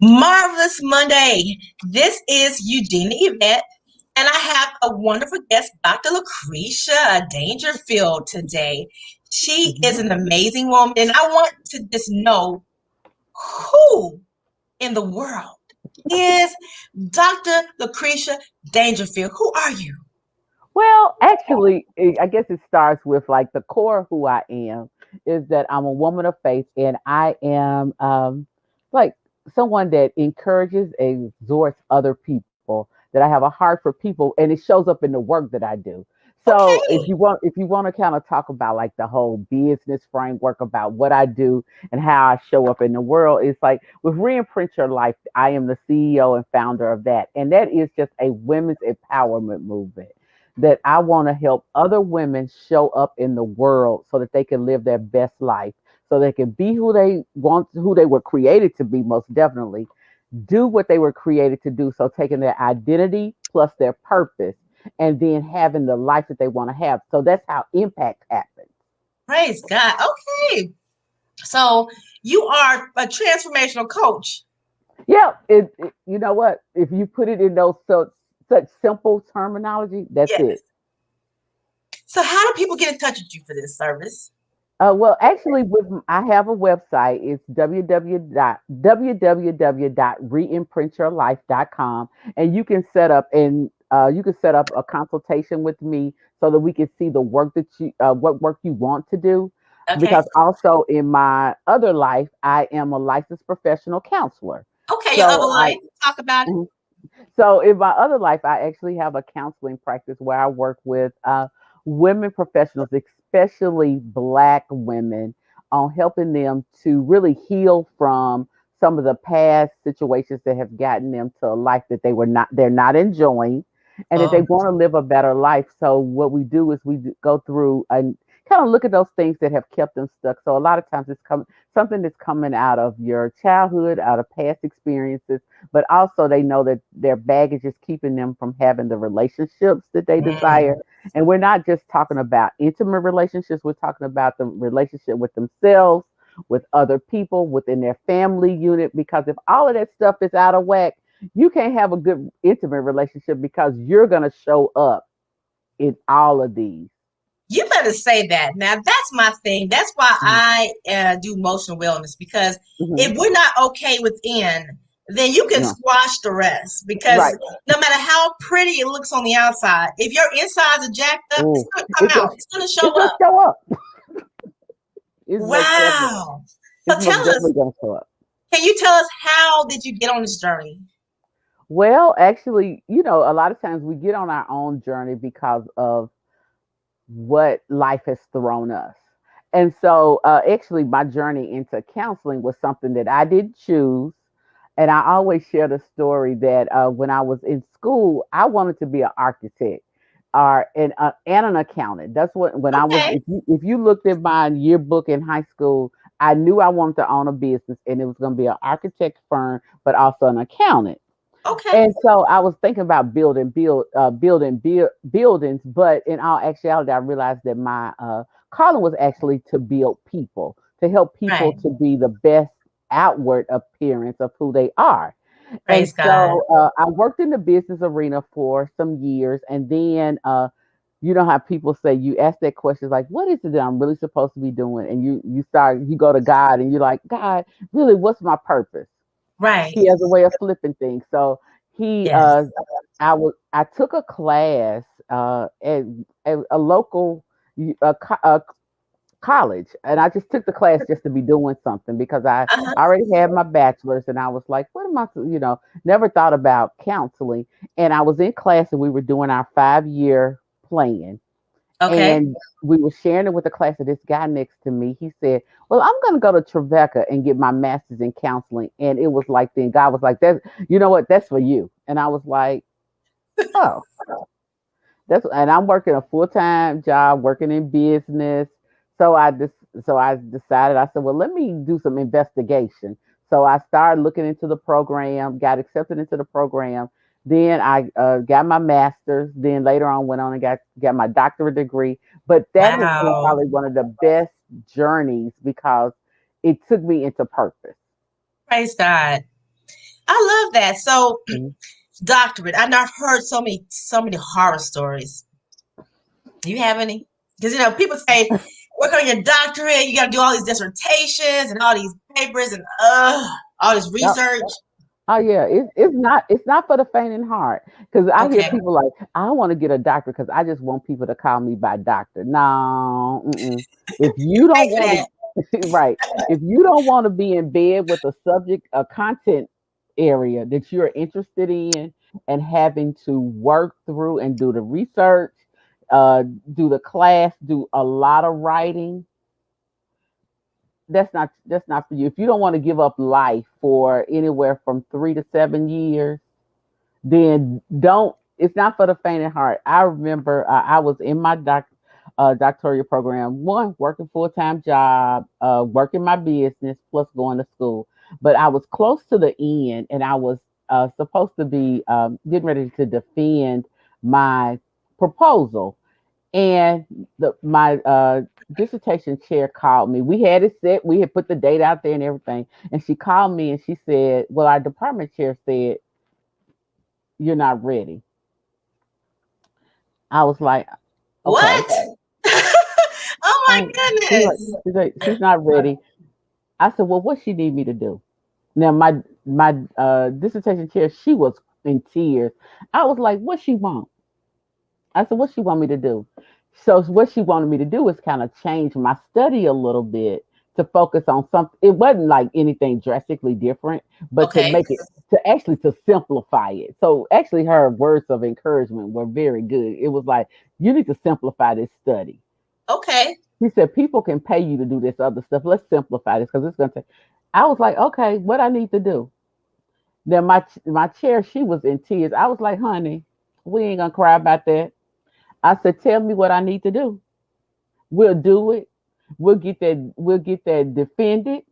Marvelous Monday. This is Eugenia Yvette, and I have a wonderful guest, Dr. Lacrecia Dangerfield today. She is an amazing woman, and I want to just know who in the world is Dr. Lacrecia Dangerfield. Who are you? Well, actually, I guess it starts with like the core of who I am is that I'm a woman of faith and I am like someone that encourages and exhorts other people, that I have a heart for people and it shows up in the work that I do. So Okay. if you want to kind of talk about like the whole business framework about what I do and how I show up in the world, it's like with ReImprint Your Life, I am the CEO and founder of that. And that is just a women's empowerment movement that I want to help other women show up in the world so that they can live their best life, so they can be who they want, who they were created to be, most definitely, do what they were created to do. So taking their identity plus their purpose and then having the life that they want to have. So that's how impact happens. Praise God. Okay. So you are a transformational coach. Yeah, you know what? If you put it in those such simple terminology, that's Yes. it. So how do people get in touch with you for this service? Well, actually, I have a website. It's www.reimprintyourlife.com, and you can set up a consultation with me so that we can see the work that what work you want to do. Okay. Because also in my other life, I am a licensed professional counselor. Okay, your other So I life. Talk about it. Mhm. So in my other life, I actually have a counseling practice where I work with women professionals, especially Black women, on helping them to really heal from some of the past situations that have gotten them to a life that they're not enjoying, and that they Oh, want to live a better life. So what we do is go through and kind of look at those things that have kept them stuck. So a lot of times something that's coming out of your childhood, out of past experiences, but also they know that their baggage is keeping them from having the relationships that they mm, desire. And we're not just talking about intimate relationships, we're talking about the relationship with themselves, with other people, within their family unit. Because if all of that stuff is out of whack, you can't have a good intimate relationship because you're going to show up in all of these. you better say that. Now, that's my thing. That's why Mhm. I do emotional wellness because Mhm. if we're not okay within, then you can No. squash the rest. Because Right. no matter how pretty it looks on the outside, if your insides are jacked up, it's Oh, going to come it's, out. It's going to it's show going to up. show up. It's most definitely, Wow. So it's tell most us, definitely going to show up. can you tell us how did you get on this journey? Well, actually, a lot of times we get on our own journey because of what life has thrown us. And so, actually, my journey into counseling was something that I didn't choose. And I always share the story that when I was in school, I wanted to be an architect or and an accountant. That's what when I was. Okay. If you looked at my yearbook in high school, I knew I wanted to own a business, and it was going to be an architect firm, but also an accountant. Okay. And so I was thinking about buildings, but in all actuality, I realized that my calling was actually to build people, to help people Right. to be the best outward appearance of who they are. And Praise God. so I worked in the business arena for some years, and then you know how people say you ask that question like, "What is it that I'm really supposed to be doing?" And you go to God, and you're like, "God, really, what's my purpose?" Right. He has a way of flipping things. So he Yes. I took a class at a local college, and I just took the class just to be doing something because I Uh-huh. already had my bachelor's, and I was like, what am I, never thought about counseling. And I was in class, and we were doing our 5-year plan, Okay. and we were sharing it with the class. And this guy next to me, he said, "Well, I'm going to go to Tribeca and get my master's in counseling." And it was like, then God was like, "That, you know what? That's for you." And I was like, "Oh, and I'm working a full time job, working in business." So I decided. I said, "Well, let me do some investigation." So I started looking into the program, got accepted into the program. Then I got my master's. Then later on, went on and got my doctorate degree. But that has been Wow. probably one of the best journeys because it took me into purpose. Praise God. I love that. So, Mhm. doctorate. I know I've heard so many horror stories. Do you have any? Because people say work on your doctorate, you got to do all these dissertations and all these papers and all this Yep. research. Oh yeah, it's not for the faint in heart. Because I hear Okay, people like, I want to get a doctor because I just want people to call me by doctor. No, mm-mm. If you pay don't for want that. to, right? If you don't want to be in bed with a subject, a content area that you're interested in, and having to work through and do the research, uh, do the class, do a lot of writing, that's not for you. If you don't want to give up life for anywhere from 3 to 7 years, then don't. It's not for the faint of heart. I remember I was in my doctoral program, one working full time job, working my business plus going to school. But I was close to the end, and I was supposed to be getting ready to defend my proposal, and my dissertation chair called me. We had it set. We had put the date out there and everything. And she called me and she said, "Well, our department chair said you're not ready." I was like, "Okay." What? Oh my Um, she's like, goodness. she's not ready. I said, "Well, what she need me to do?" Now my dissertation chair, she was in tears. I was like, "What she want?" I said, "What she want me to do?" So what she wanted me to do is kind of change my study a little bit to focus on something. It wasn't like anything drastically different, but to Okay. make it to simplify it. So actually, her words of encouragement were very good. It was like, you need to simplify this study. Okay. She said, people can pay you to do this other stuff. Let's simplify this because it's going to take. I was like, okay, what I need to do. Then my chair, she was in tears. I was like, honey, we ain't gonna cry about that. I said, tell me what I need to do. We'll do it. We'll get that defended.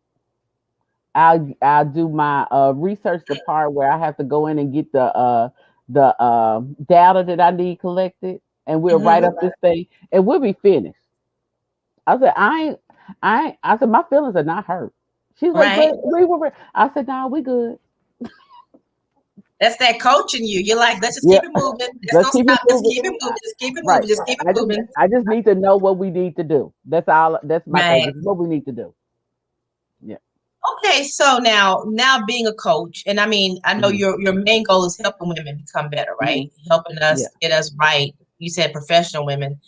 I'll do my research, the part where I have to go in and get the data that I need collected, and we'll write Hmm. up this thing, and we'll be finished. I said, I said, my feelings are not hurt. She's like, Right. but we were. I said, no, we good. That's that coaching you. You're like, let's just Yeah, keep it moving. Let's let's don't keep it stop. Just moving. keep it moving. Just keep it Right. moving. Just keep it I just moving. I just need to know what we need to do. That's all. That's my thing. Right. This is what we need to do. Yeah. Okay, so now being a coach, and I mean, I know Hmm. your main goal is helping women become better, Hmm. right? Helping Yeah. us get us right. You said professional women.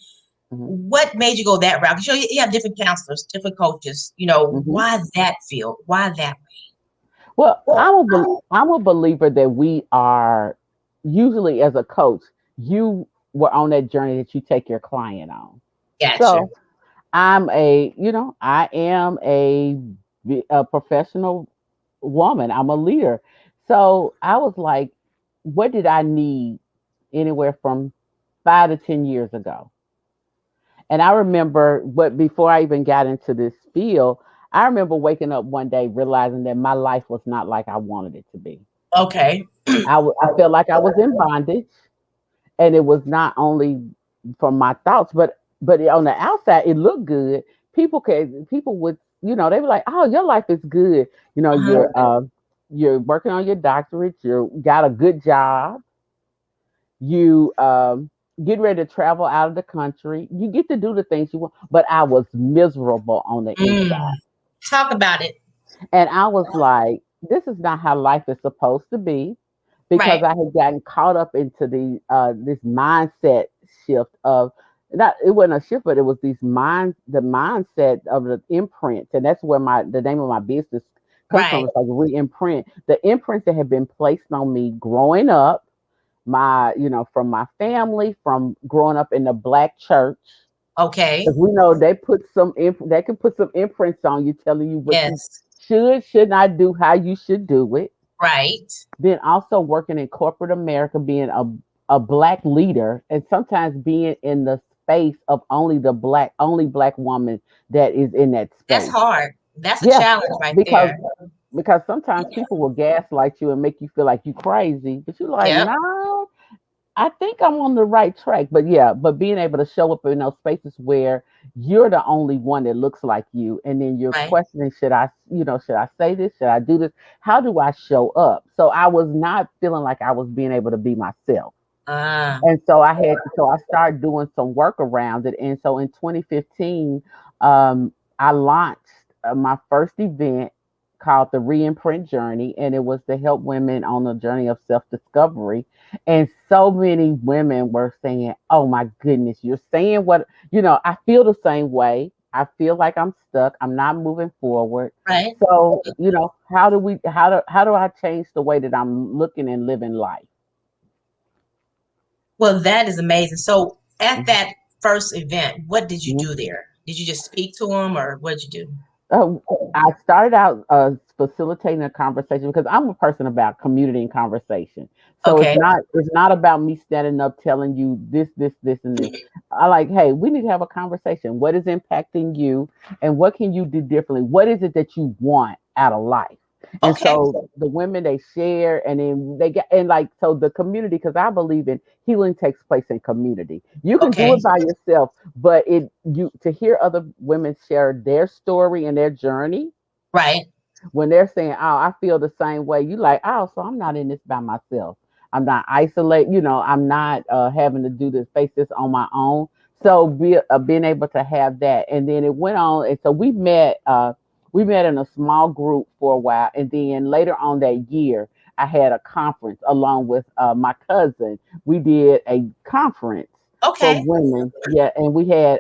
Hmm. What made you go that route? Because you have different counselors, different coaches. Hmm. Why that field? Why that Well, way? I'm a believer that we are usually, as a coach, you were on that journey that you take your client on. Gotcha. So I am a professional woman. I'm a leader. So I was like, what did I need anywhere from 5 to 10 years ago? And I remember what before I even got into this field, I remember waking up one day realizing that my life was not like I wanted it to be. Okay. I felt like I was in bondage, and it was not only from my thoughts, but on the outside it looked good. People would, they were like, "Oh, your life is good. Uh-huh. You're working on your doctorate. You got a good job. You get ready to travel out of the country. You get to do the things you want." But I was miserable on the Mm. inside. Talk about it. And I was like, this is not how life is supposed to be, because Right. I had gotten caught up into this mindset shift of, not, it wasn't a shift, but it was the mindset of the imprints. And that's where the name of my business comes from. Right. It's like ReImprint. The imprints that have been placed on me growing up, from my family, from growing up in the black church. Okay. Because we know they can put some imprints on you, telling you what you Yes. should not do, how you should do it. Right. Then also working in corporate America, being a black leader, and sometimes being in the space of only black woman that is in that That's space. hard. That's a Yeah, challenge right because there. sometimes people will gaslight you and make you feel like you crazy, but you're like, Yep. no. I think I'm on the right track, but yeah, but being able to show up in those spaces where you're the only one that looks like you, and then you're Right. questioning, should I say this? Should I do this? How do I show up? So I was not feeling like I was being able to be myself. Ah, And so I started doing some work around it. And so in 2015, I launched my first event called the ReImprint Journey, and it was to help women on a journey of self discovery. And so many women were saying, "Oh my goodness, you're saying what, I feel the same way. I feel like I'm stuck. I'm not moving forward. right. So, how do I change the way that I'm looking and living life?" Well, that is amazing. So at that first event, what did you Mhm. do there? Did you just speak to them or what did you do? Oh, I started out facilitating a conversation because I'm a person about community and conversation. So Okay. it's not about me standing up telling you this, this, this, and this. I like, hey, we need to have a conversation. What is impacting you, and what can you do differently? What is it that you want out of life? And Okay. so the women, they share, and then they get, and like, so the community, because I believe in healing takes place in community. You can do Okay. it by yourself, but to hear other women share their story and their journey, Right. when they're saying, "Oh, I feel the same way," you like, "Oh, so I'm not in this by myself. I'm not isolated. I'm not having to do this, face this on my own." So being able to have that, and then it went on, and so we met. We met in a small group for a while, and then later on that year, I had a conference along with my cousin. We did a conference for Okay. women, yeah, and we had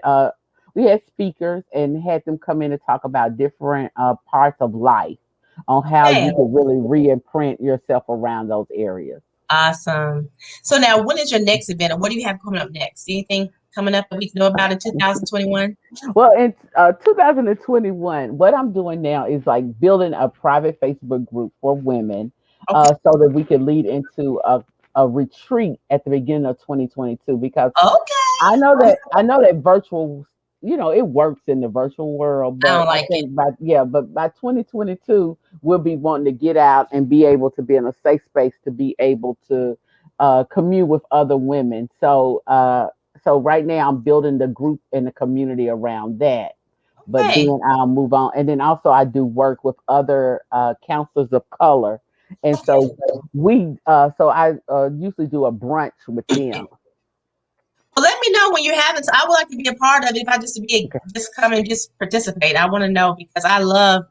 speakers and had them come in and talk about different parts of life on how Okay. you can really re-imprint yourself around those areas. Awesome. So now when is your next event or what do you have coming up next? Anything coming up that we can know about in 2021? Well, in 2021, what I'm doing now is like building a private Facebook group for women, Okay. so that we can lead into a retreat at the beginning of 2022. Because Okay. I know that virtual, it works in the virtual world, I but don't I like it. think by 2022, we'll be wanting to get out and be able to be in a safe space to be able to commune with other women. So right now I'm building the group and the community around that. But Okay. then I'll move on, and then also I do work with other counselors of color, and Okay. so I usually do a brunch with them. Well, let me know when you're having. So I would like to be a part of it. If I Okay. just come and just participate, I want to know because I love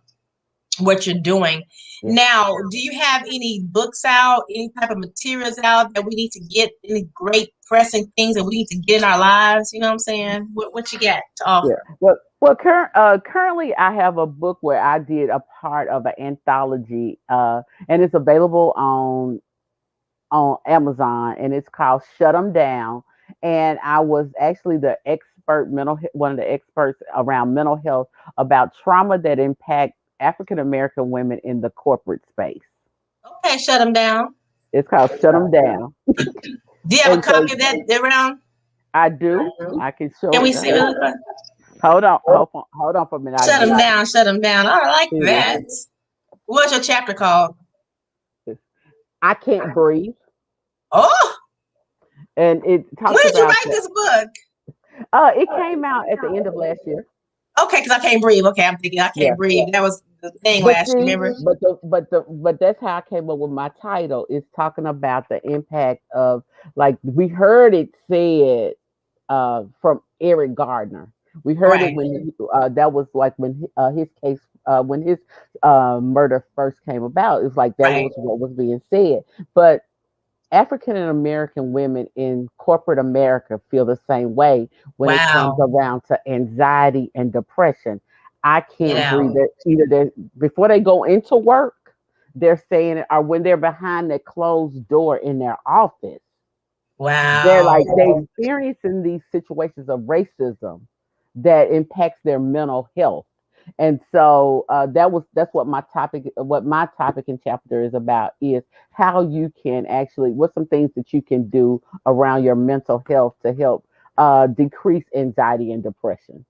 what you're doing. Yeah. Now, do you have any books out, any type of materials out that we need to get, any great pressing things that we need to get in our lives? You know what I'm saying? What you got to Yeah. offer? Currently, I have a book where I did a part of an anthology, and it's available on Amazon, and it's called "Shut 'Em Down." And I was actually one of the experts around mental health about trauma that impact African American women in the corporate space. Okay, shut them down. It's called "Shut 'Em Down," Do you have a and so copy of that around? I do. I can show Can it. we see what it looks like? Hold on for a minute. I Shut get them it. down, shut them down. I like Here it that. What's your chapter called? is. I can't breathe, Oh, and it when talks did you about write that. this book? It came out at the end of last year. Okay, because I can't breathe. Okay, I'm thinking I Yeah. can't breathe. That was the thing But last year, see, remember? but that's how I came up with my title. It's talking about the impact of, like, we heard it said from Eric Gardner. We heard it Right, when that was like his case, when his murder first came about. It's like that right. was what was being said. But African American women in corporate America feel the same way when it comes Wow. around to anxiety and depression. I Get can't out. breathe. That either they before they go into work, they're saying it, or when they're behind that closed door in their office, they're Wow. like they experiencing these situations of racism that impacts their mental health. And so that's what my topic and chapter is about, is how you can actually, what's some things that you can do around your mental health to help decrease anxiety and depression.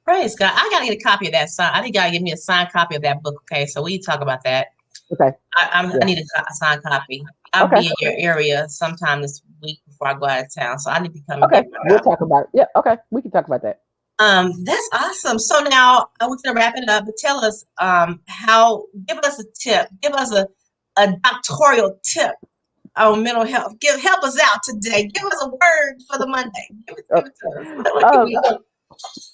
Praise God. I gotta get a copy of that sign. I think you gotta give me a signed copy of that book. Okay, so we talk about that. Okay. I need a signed copy. I'll Okay. be in your area sometime this week before I go out of town, so I need to come and Okay. get my We'll copy. talk about it. Yeah. Okay. We can talk about that. That's awesome. So now I want you to wrap it up, but tell us give us a tip, give us a doctoral tip on mental health. Help us out today. Give us a word for the Monday. Give it to us. What can Uh, we do?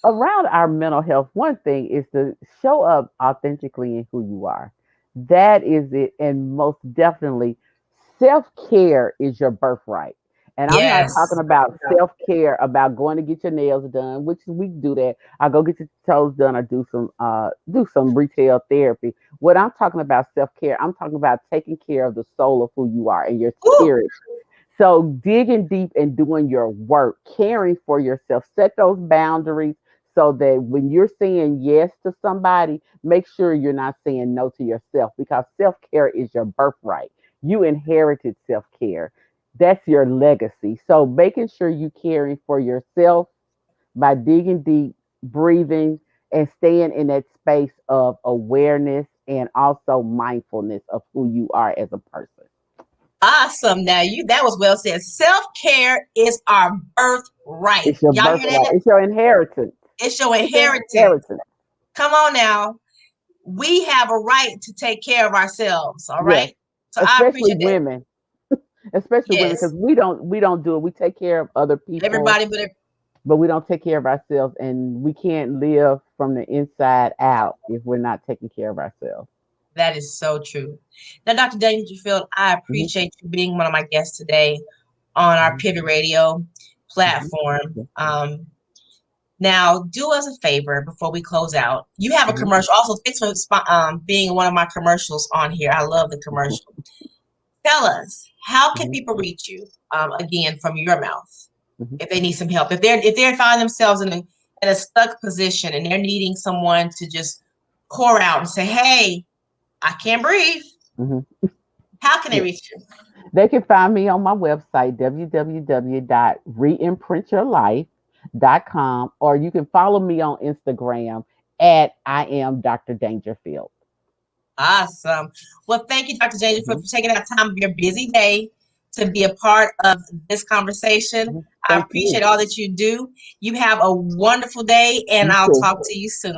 Around our mental health, one thing is to show up authentically in who you are. That is it. And most definitely, self care is your birthright. And I'm not talking Yes. about self care about going to get your nails done, which we do that. I go get your toes done or do some retail therapy. What I'm talking about self care, I'm talking about taking care of the soul of who you are and your Ooh, spirit. So digging deep and doing your work, caring for yourself, set those boundaries so that when you're saying yes to somebody, make sure you're not saying no to yourself because self care is your birthright. You inherited self care. That's your legacy. So making sure you caring for yourself by digging deep, breathing, and staying in that space of awareness and also mindfulness of who you are as a person. awesome. Now that was well said. Self-care is our birthright. It's your Y'all hear birthright. that? It's your inheritance. It's your It's your inheritance. inheritance. Come on now. We have a right to take care of ourselves. All Yes, right. So I especially appreciate that. women, especially women, because Yes. we don't do it. We take care of other people, Everybody, but but we don't take care of ourselves, and we can't live from the inside out if we're not taking care of ourselves. that is so true. Now, Dr. Dangerfield, I Hmm. appreciate you being one of my guests today on our Hmm. Pivot Radio Hmm. platform. Yes. Now, do us a favor before we close out. You have a Hmm. commercial. Also, thanks for being one of my commercials on here. I love the commercial. Tell us, how can Hmm. people reach you again from your mouth Hmm. if they need some help? If they find themselves in a stuck position and they're needing someone to just pour out and say, "Hey, I can't breathe." Hmm. How can they Yeah. reach you? They can find me on my website, www.reimprintyourlife.com, or you can follow me on Instagram at I am Dr. Dangerfield. Awesome. Well, thank you, Dr. James, for Hmm. taking out time of your busy day to be a part of this conversation. Hmm. I Thank you. appreciate all that you do. You have a wonderful day, and You I'll too. talk to you soon.